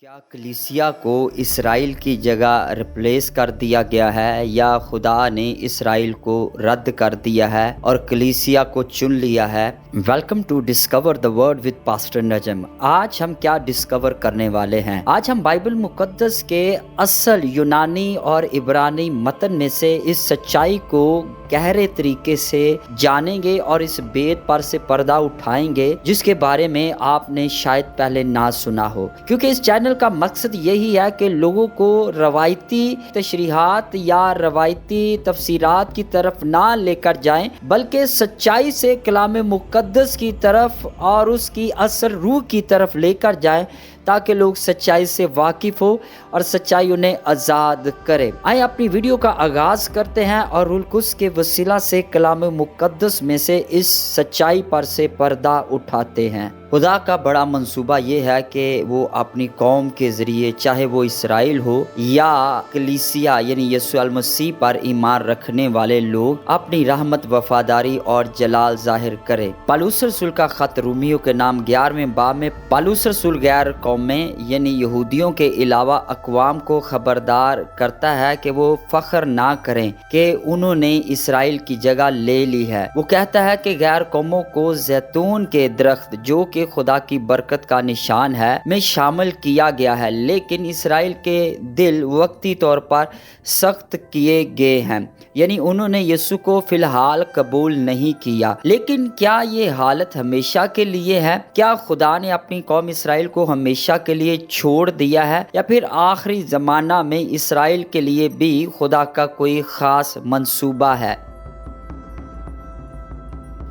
کیا کلیسیا کو اسرائیل کی جگہ ریپلیس کر دیا گیا ہے یا خدا نے اسرائیل کو رد کر دیا ہے اور کلیسیا کو چن لیا ہے؟ Welcome to discover the word with pastor Najam. آج ہم کیا ڈسکور کرنے والے ہیں؟ آج ہم بائبل مقدس کے اصل یونانی اور عبرانی متن میں سے اس سچائی کو گہرے طریقے سے جانیں گے اور اس بیت پر سے پردہ اٹھائیں گے جس کے بارے میں آپ نے شاید پہلے نہ سنا ہو، کیونکہ اس چینل کا مقصد یہی ہے کہ لوگوں کو روایتی تشریحات یا روایتی تفسیرات کی طرف نہ لے کر جائیں، بلکہ سچائی سے کلام مقدس کی طرف اور اس کی اصل روح کی طرف لے کر جائیں تاکہ لوگ سچائی سے واقف ہو اور سچائی انہیں آزاد کرے۔ آئیں اپنی ویڈیو کا آغاز کرتے ہیں اور روح القدس کے وسیلہ سے کلام مقدس میں سے اس سچائی پر سے پردہ اٹھاتے ہیں۔ خدا کا بڑا منصوبہ یہ ہے کہ وہ اپنی قوم کے ذریعے، چاہے وہ اسرائیل ہو یا کلیسیا یعنی یسوع المسیح پر ایمان رکھنے والے لوگ، اپنی رحمت، وفاداری اور جلال ظاہر کرے۔ پالوس رسول کا خط رومیوں کے نام 11ویں باب میں پالوس رسول غیر قومیں یعنی یہودیوں کے علاوہ اقوام کو خبردار کرتا ہے کہ وہ فخر نہ کریں کہ انہوں نے اسرائیل کی جگہ لے لی ہے۔ وہ کہتا ہے کہ غیر قوموں کو زیتون کے درخت جو کہ خدا کی برکت کا نشان ہے میں شامل کیا گیا ہے، لیکن اسرائیل کے دل وقتی طور پر سخت کیے گئے ہیں، یعنی انہوں نے یسوع کو فی الحال قبول نہیں کیا۔ لیکن کیا یہ حالت ہمیشہ کے لیے ہے؟ کیا خدا نے اپنی قوم اسرائیل کو ہمیشہ کے لیے چھوڑ دیا ہے یا پھر آخری زمانہ میں اسرائیل کے لیے بھی خدا کا کوئی خاص منصوبہ ہے؟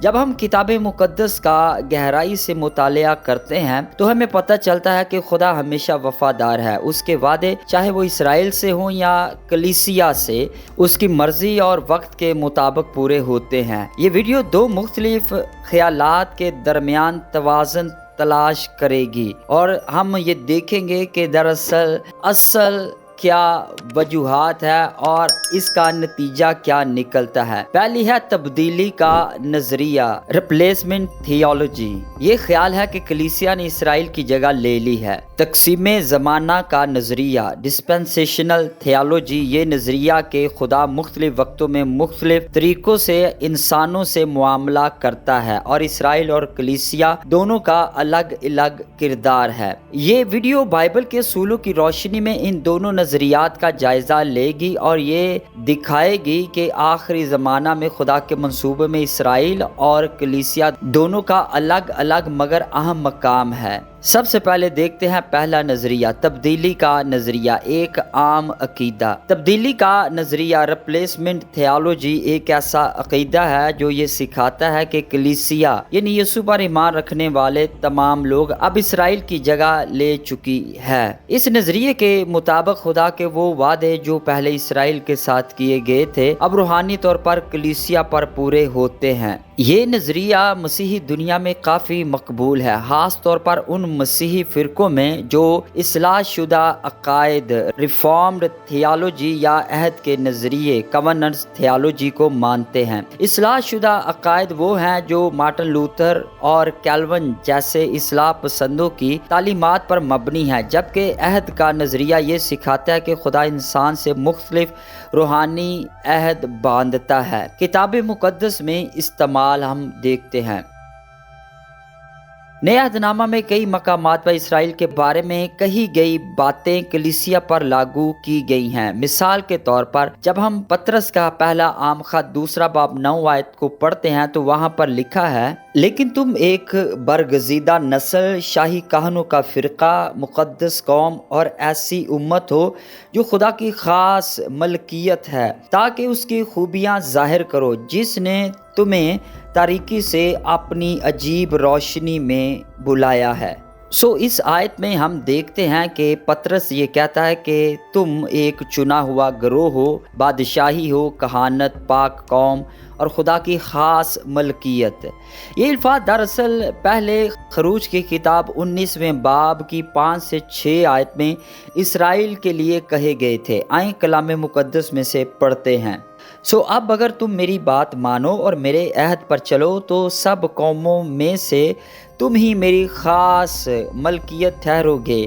جب ہم کتاب مقدس کا گہرائی سے مطالعہ کرتے ہیں تو ہمیں پتہ چلتا ہے کہ خدا ہمیشہ وفادار ہے۔ اس کے وعدے چاہے وہ اسرائیل سے ہوں یا کلیسیا سے، اس کی مرضی اور وقت کے مطابق پورے ہوتے ہیں۔ یہ ویڈیو دو مختلف خیالات کے درمیان توازن تلاش کرے گی اور ہم یہ دیکھیں گے کہ دراصل اصل کیا وجوہات ہے اور اس کا نتیجہ کیا نکلتا ہے۔ پہلی ہے تبدیلی کا نظریہ، ریپلیسمنٹ تھیولوجی۔ یہ خیال ہے کہ کلیسیا نے اسرائیل کی جگہ لے لی ہے۔ تقسیم زمانہ کا نظریہ، ڈسپنسیشنل تھیولوجی۔ یہ نظریہ کہ خدا مختلف وقتوں میں مختلف طریقوں سے انسانوں سے معاملہ کرتا ہے اور اسرائیل اور کلیسیا دونوں کا الگ الگ کردار ہے۔ یہ ویڈیو بائبل کے اصولوں کی روشنی میں ان دونوں نظریات کا جائزہ لے گی اور یہ دکھائے گی کہ آخری زمانہ میں خدا کے منصوبے میں اسرائیل اور کلیسیا دونوں کا الگ الگ مگر اہم مقام ہے۔ سب سے پہلے دیکھتے ہیں پہلا نظریہ، تبدیلی کا نظریہ، ایک عام عقیدہ۔ تبدیلی کا نظریہ ریپلیسمنٹ تھیولوجی ایک ایسا عقیدہ ہے جو یہ سکھاتا ہے کہ کلیسیا یعنی یسوع پر ایمان رکھنے والے تمام لوگ اب اسرائیل کی جگہ لے چکی ہے۔ اس نظریے کے مطابق خدا کے وہ وعدے جو پہلے اسرائیل کے ساتھ کیے گئے تھے اب روحانی طور پر کلیسیا پر پورے ہوتے ہیں۔ یہ نظریہ مسیحی دنیا میں کافی مقبول ہے، خاص طور پر ان مسیحی فرقوں میں جو اصلاح شدہ عقائد، ریفارمڈ تھیولوجی یا عہد کے نظریے، کوننٹس تھیولوجی کو مانتے ہیں۔ اصلاح شدہ عقائد وہ ہیں جو مارٹن لوتھر اور کیلون جیسے اصلاح پسندوں کی تعلیمات پر مبنی ہے، جبکہ عہد کا نظریہ یہ سکھاتا ہے کہ خدا انسان سے مختلف روحانی عہد باندھتا ہے۔ کتاب مقدس میں استعمال ہم دیکھتے ہیں۔ نئے عہد نامہ میں کئی مقامات پر اسرائیل کے بارے میں کہی گئی باتیں کلیسیا پر لاگو کی گئی ہیں۔ مثال کے طور پر جب ہم پطرس کا پہلا عام خط 2 باب 9 آیت کو پڑھتے ہیں تو وہاں پر لکھا ہے، لیکن تم ایک برگزیدہ نسل، شاہی کہنوں کا فرقہ، مقدس قوم اور ایسی امت ہو جو خدا کی خاص ملکیت ہے، تاکہ اس کی خوبیاں ظاہر کرو جس نے تمہیں تاریکی سے اپنی عجیب روشنی میں بلایا ہے۔ اس آیت میں ہم دیکھتے ہیں کہ پطرس یہ کہتا ہے کہ تم ایک چنا ہوا گروہ ہو، بادشاہی ہو، کہانت، پاک قوم اور خدا کی خاص ملکیت۔ یہ الفاظ دراصل پہلے خروج کی کتاب 19ویں باب کی 5 سے 6 آیت میں اسرائیل کے لیے کہے گئے تھے۔ آئیں کلام مقدس میں سے پڑھتے ہیں۔ اب اگر تم میری بات مانو اور میرے عہد پر چلو تو سب قوموں میں سے تم ہی میری خاص ملکیت ٹھہرو گے،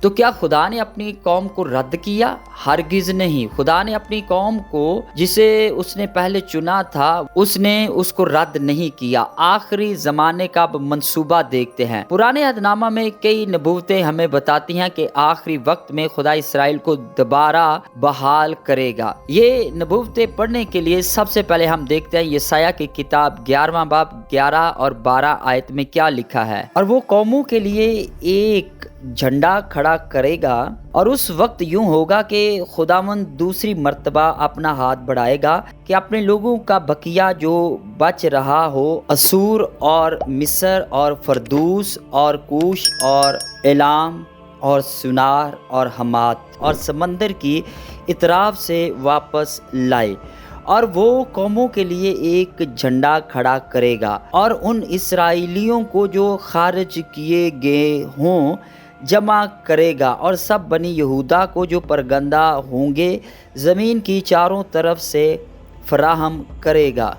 تو کیا خدا نے اپنی قوم کو رد کیا؟ ہرگز نہیں۔ خدا نے اپنی قوم کو جسے اس نے پہلے چنا تھا اس نے اس کو رد نہیں کیا۔ آخری زمانے کا منصوبہ دیکھتے ہیں۔ پرانے عہد نامہ میں کئی نبوتیں ہمیں بتاتی ہیں کہ آخری وقت میں خدا اسرائیل کو دوبارہ بحال کرے گا۔ یہ نبوتیں پڑھنے کے لیے سب سے پہلے ہم دیکھتے ہیں یسایہ کی کتاب 11واں باب 11 اور 12 آیت میں کیا لکھا ہے۔ اور وہ قوموں کے لیے ایک جھنڈا کھڑا کرے گا، اور اس وقت یوں ہوگا کہ خداوند دوسری مرتبہ اپنا ہاتھ بڑھائے گا کہ اپنے لوگوں کا بقیہ جو بچ رہا ہو اسور اور مصر اور فردوس اور کوش اور ایلام اور سنار اور حمات اور سمندر کی اطراف سے واپس لائے، اور وہ قوموں کے لیے ایک جھنڈا کھڑا کرے گا، اور ان اسرائیلیوں کو جو خارج کیے گئے ہوں جمع کرے گا، اور سب بنی یہودا کو جو پرگندہ ہوں گے زمین کی چاروں طرف سے فراہم کرے گا۔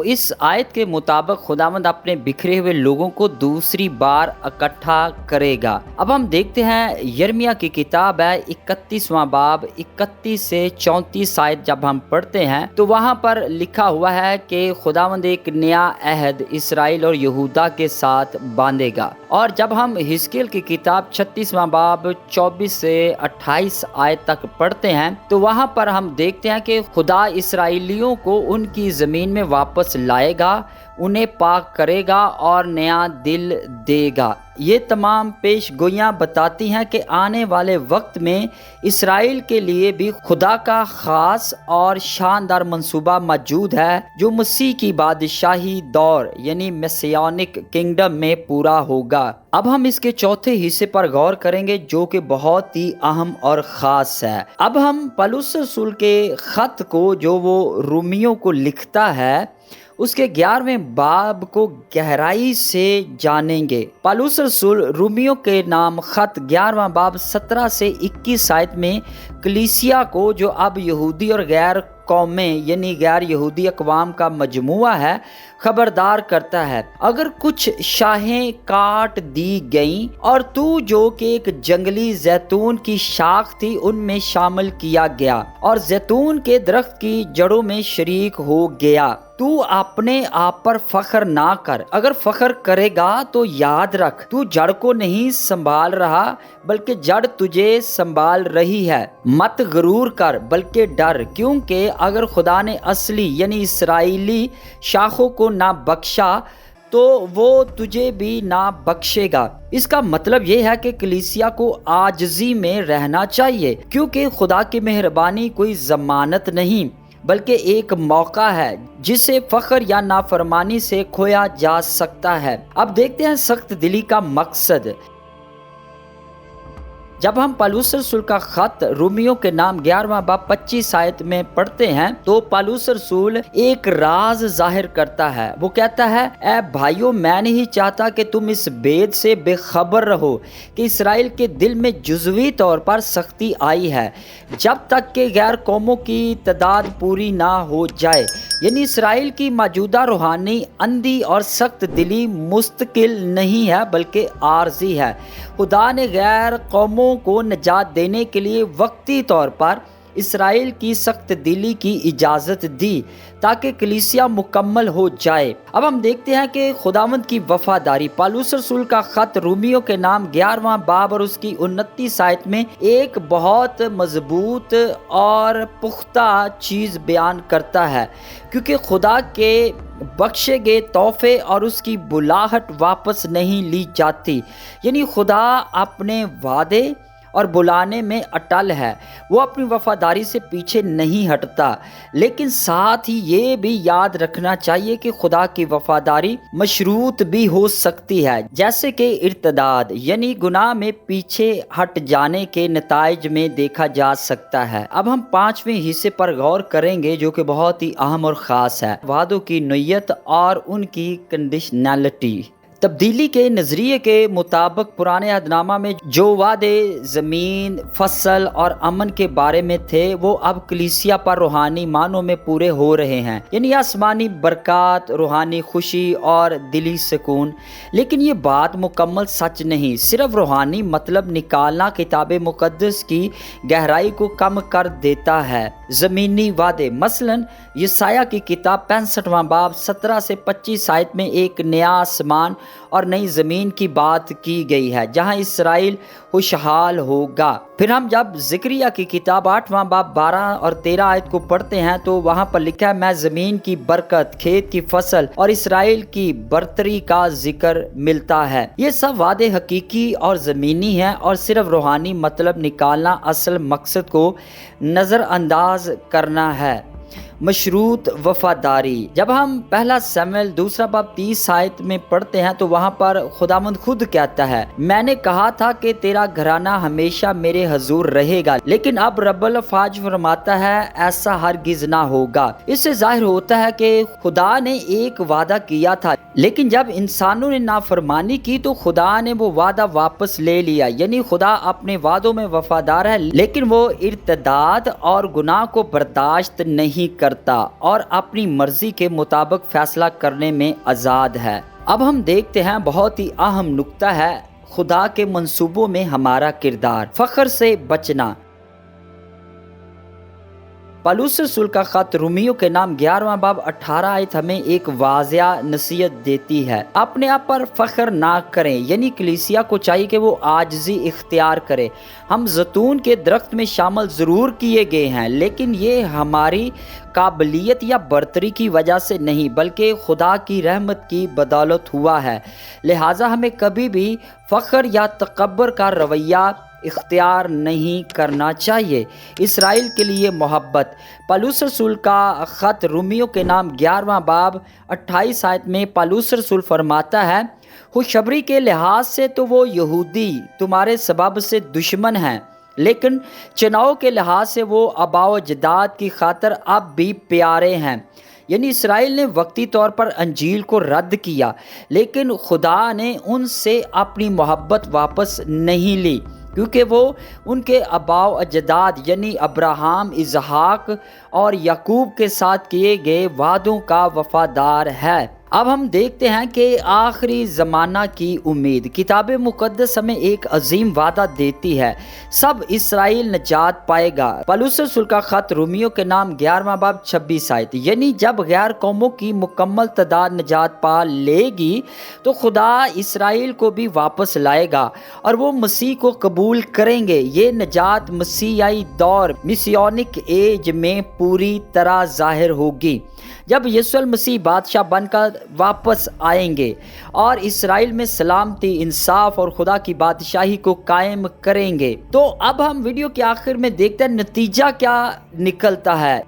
اس آیت کے مطابق خداوند اپنے بکھرے ہوئے لوگوں کو دوسری بار اکٹھا کرے گا۔ اب ہم دیکھتے ہیں یرمیہ کی کتاب ہے 31واں باب 31 سے 34 آیت جب ہم پڑھتے ہیں تو وہاں پر لکھا ہوا ہے کہ خداوند ایک نیا عہد اسرائیل اور یہودا کے ساتھ باندھے گا۔ اور جب ہم حزقیل کی کتاب 36واں باب 24 سے 28 آیت تک پڑھتے ہیں تو وہاں پر ہم دیکھتے ہیں کہ خدا اسرائیلیوں کو ان کی زمین میں واپس لائے گا، انہیں پاک کرے گا اور نیا دل دے گا۔ یہ تمام پیش گوئیاں بتاتی ہیں کہ آنے والے وقت میں اسرائیل کے لیے بھی خدا کا خاص اور شاندار منصوبہ موجود ہے جو مسیح کی بادشاہی دور یعنی میسیانک کنگڈم میں پورا ہوگا۔ اب ہم اس کے چوتھے حصے پر غور کریں گے جو کہ بہت ہی اہم اور خاص ہے۔ اب ہم پولس رسول کے خط کو جو وہ رومیوں کو لکھتا ہے اس کے 11ویں باب کو گہرائی سے جانیں گے۔ پولس رسول رومیوں کے نام خط 11واں باب 17 سے 21 آیت میں کلیسیا کو جو اب یہودی اور غیر قومیں یعنی غیر یہودی اقوام کا مجموعہ ہے خبردار کرتا ہے، اگر کچھ شاخیں کاٹ دی گئیں اور تو جو کہ ایک جنگلی زیتون کی شاخ تھی ان میں شامل کیا گیا اور زیتون کے درخت کی جڑوں میں شریک ہو گیا، تو اپنے آپ پر فخر نہ کر، اگر فخر کرے گا تو یاد رکھ تو جڑ کو نہیں سنبھال رہا بلکہ جڑ تجھے سنبھال رہی ہے۔ مت غرور کر بلکہ ڈر، کیونکہ اگر خدا نے اصلی یعنی اسرائیلی شاخوں کو نہ بخشا تو وہ تجھے بھی نہ بخشے گا۔ اس کا مطلب یہ ہے کہ کلیسیا کو عاجزی میں رہنا چاہیے، کیونکہ خدا کی مہربانی کوئی ضمانت نہیں بلکہ ایک موقع ہے جسے فخر یا نافرمانی سے کھویا جا سکتا ہے۔ اب دیکھتے ہیں سخت دلی کا مقصد۔ جب ہم پولس رسول کا خط رومیوں کے نام 11واں باب 25 آیت میں پڑھتے ہیں تو پولس رسول ایک راز ظاہر کرتا ہے۔ وہ کہتا ہے، اے بھائیو، میں نہیں چاہتا کہ تم اس بید سے بے خبر رہو کہ اسرائیل کے دل میں جزوی طور پر سختی آئی ہے جب تک کہ غیر قوموں کی تعداد پوری نہ ہو جائے، یعنی اسرائیل کی موجودہ روحانی اندھی اور سخت دلی مستقل نہیں ہے بلکہ عارضی ہے۔ خدا نے غیر قوموں کو نجات دینے کے لیے وقتی طور پر اسرائیل کی سخت دلی کی اجازت دی تاکہ کلیسیا مکمل ہو جائے۔ اب ہم دیکھتے ہیں کہ خداوند کی وفاداری۔ پولس رسول کا خط رومیوں کے نام 11واں باب اور اس کی 29 آیت میں ایک بہت مضبوط اور پختہ چیز بیان کرتا ہے، کیونکہ خدا کے بخشے گئے تحفے اور اس کی بلاہٹ واپس نہیں لی جاتی، یعنی خدا اپنے وعدے اور بلانے میں اٹل ہے، وہ اپنی وفاداری سے پیچھے نہیں ہٹتا، لیکن ساتھ ہی یہ بھی یاد رکھنا چاہیے کہ خدا کی وفاداری مشروط بھی ہو سکتی ہے، جیسے کہ ارتداد یعنی گناہ میں پیچھے ہٹ جانے کے نتائج میں دیکھا جا سکتا ہے۔ اب ہم 5ویں حصے پر غور کریں گے جو کہ بہت ہی اہم اور خاص ہے، وعدوں کی نوعیت اور ان کی کنڈیشنلٹی۔ تبدیلی کے نظریے کے مطابق پرانے عہد نامہ میں جو وعدے زمین، فصل اور امن کے بارے میں تھے وہ اب کلیسیا پر روحانی معنوں میں پورے ہو رہے ہیں، یعنی آسمانی برکات، روحانی خوشی اور دلی سکون۔ لیکن یہ بات مکمل سچ نہیں، صرف روحانی مطلب نکالنا کتاب مقدس کی گہرائی کو کم کر دیتا ہے۔ زمینی وعدے، مثلاً یسایہ کی کتاب 65واں باب 17 سے 25 آیت میں ایک نیا آسمان اور نئی زمین کی بات کی گئی ہے جہاں اسرائیل خوشحال ہوگا۔ پھر ہم جب زکریا کی کتاب 8واں باب 12 اور 13 آیت کو پڑھتے ہیں تو وہاں پر لکھا ہے، میں زمین کی برکت، کھیت کی فصل اور اسرائیل کی برتری کا ذکر ملتا ہے۔ یہ سب وعدے حقیقی اور زمینی ہیں اور صرف روحانی مطلب نکالنا اصل مقصد کو نظر انداز کرنا ہے۔ مشروط وفاداری، جب ہم پہلا سموئیل 2 باب 30 آیت میں پڑھتے ہیں تو وہاں پر خداوند خود کہتا ہے، میں نے کہا تھا کہ تیرا گھرانہ ہمیشہ میرے حضور رہے گا، لیکن اب رب الافواج فرماتا ہے ایسا ہرگز نہ ہوگا۔ اس سے ظاہر ہوتا ہے کہ خدا نے ایک وعدہ کیا تھا، لیکن جب انسانوں نے نافرمانی کی تو خدا نے وہ وعدہ واپس لے لیا، یعنی خدا اپنے وعدوں میں وفادار ہے لیکن وہ ارتداد اور گناہ کو برداشت نہیں کرتا اور اپنی مرضی کے مطابق فیصلہ کرنے میں آزاد ہے۔ اب ہم دیکھتے ہیں بہت ہی اہم نکتہ ہے خدا کے منصوبوں میں ہمارا کردار۔ فخر سے بچنا۔ پالوس رسول کا خط رومیوں کے نام 11واں باب 18 آیت ہمیں ایک واضح نصیحت دیتی ہے، اپنے آپ پر فخر نہ کریں، یعنی کلیسیا کو چاہیے کہ وہ عاجزی اختیار کرے۔ ہم زیتون کے درخت میں شامل ضرور کیے گئے ہیں لیکن یہ ہماری قابلیت یا برتری کی وجہ سے نہیں بلکہ خدا کی رحمت کی بدولت ہوا ہے، لہٰذا ہمیں کبھی بھی فخر یا تکبر کا رویہ اختیار نہیں کرنا چاہیے۔ اسرائیل کے لیے محبت، پالوس رسول کا خط رومیوں کے نام 11واں باب 28 آیت میں پالوس رسول فرماتا ہے، خوشخبری کے لحاظ سے تو وہ یہودی تمہارے سبب سے دشمن ہیں، لیکن چناؤ کے لحاظ سے وہ آباء و اجداد کی خاطر اب بھی پیارے ہیں۔ یعنی اسرائیل نے وقتی طور پر انجیل کو رد کیا لیکن خدا نے ان سے اپنی محبت واپس نہیں لی کیونکہ وہ ان کے آباء و اجداد یعنی ابراہیم، اسحاق اور یعقوب کے ساتھ کیے گئے وعدوں کا وفادار ہے۔ اب ہم دیکھتے ہیں کہ آخری زمانہ کی امید، کتاب مقدس ہمیں ایک عظیم وعدہ دیتی ہے، سب اسرائیل نجات پائے گا۔ پالوس رسول کا خط رومیوں کے نام 11واں باب 26 آیت، یعنی جب غیر قوموں کی مکمل تعداد نجات پا لے گی تو خدا اسرائیل کو بھی واپس لائے گا اور وہ مسیح کو قبول کریں گے۔ یہ نجات مسیحی دور مسیونک ایج میں پوری طرح ظاہر ہوگی جب یسوع المسیح بادشاہ بن کر واپس آئیں گے اور اسرائیل میں سلامتی، انصاف اور خدا کی بادشاہی کو قائم کریں گے۔ تو اب ہم ویڈیو کے آخر میں دیکھتے ہیں نتیجہ کیا نکلتا ہے۔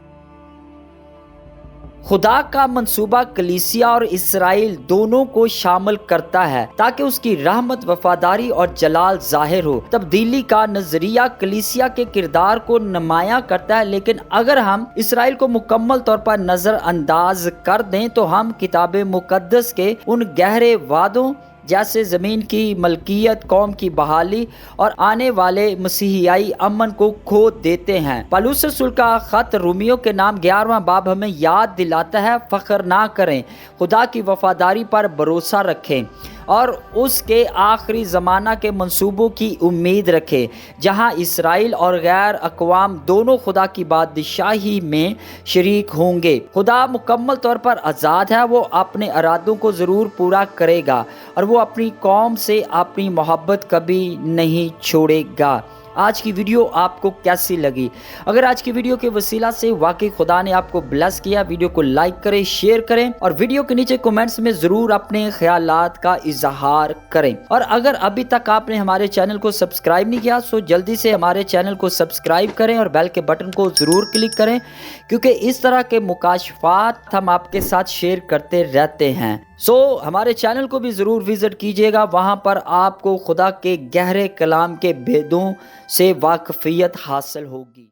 خدا کا منصوبہ کلیسیا اور اسرائیل دونوں کو شامل کرتا ہے تاکہ اس کی رحمت، وفاداری اور جلال ظاہر ہو۔ تبدیلی کا نظریہ کلیسیا کے کردار کو نمایاں کرتا ہے، لیکن اگر ہم اسرائیل کو مکمل طور پر نظر انداز کر دیں تو ہم کتاب مقدس کے ان گہرے وعدوں جیسے زمین کی ملکیت، قوم کی بحالی اور آنے والے مسیحیائی امن کو کھو دیتے ہیں۔ پالوس رسول کا خط رومیوں کے نام 11واں باب ہمیں یاد دلاتا ہے، فخر نہ کریں، خدا کی وفاداری پر بھروسہ رکھیں اور اس کے آخری زمانہ کے منصوبوں کی امید رکھیں جہاں اسرائیل اور غیر اقوام دونوں خدا کی بادشاہی میں شریک ہوں گے۔ خدا مکمل طور پر آزاد ہے، وہ اپنے ارادوں کو ضرور پورا کرے گا اور وہ اپنی قوم سے اپنی محبت کبھی نہیں چھوڑے گا۔ آج کی ویڈیو آپ کو کیسی لگی؟ اگر آج کی ویڈیو کے وسیلہ سے واقعی خدا نے آپ کو بلیس کیا، ویڈیو کو لائک کریں، شیئر کریں اور ویڈیو کے نیچے کومنٹس میں ضرور اپنے خیالات کا اظہار کریں۔ اور اگر ابھی تک آپ نے ہمارے چینل کو سبسکرائب نہیں کیا تو جلدی سے ہمارے چینل کو سبسکرائب کریں اور بیل کے بٹن کو ضرور کلک کریں، کیونکہ اس طرح کے مکاشفات ہم آپ کے ساتھ شیئر کرتے رہتے ہیں۔ ہمارے چینل کو بھی ضرور وزٹ کیجیے گا، وہاں پر آپ کو خدا کے گہرے کلام کے بھیدوں سے واقفیت حاصل ہوگی۔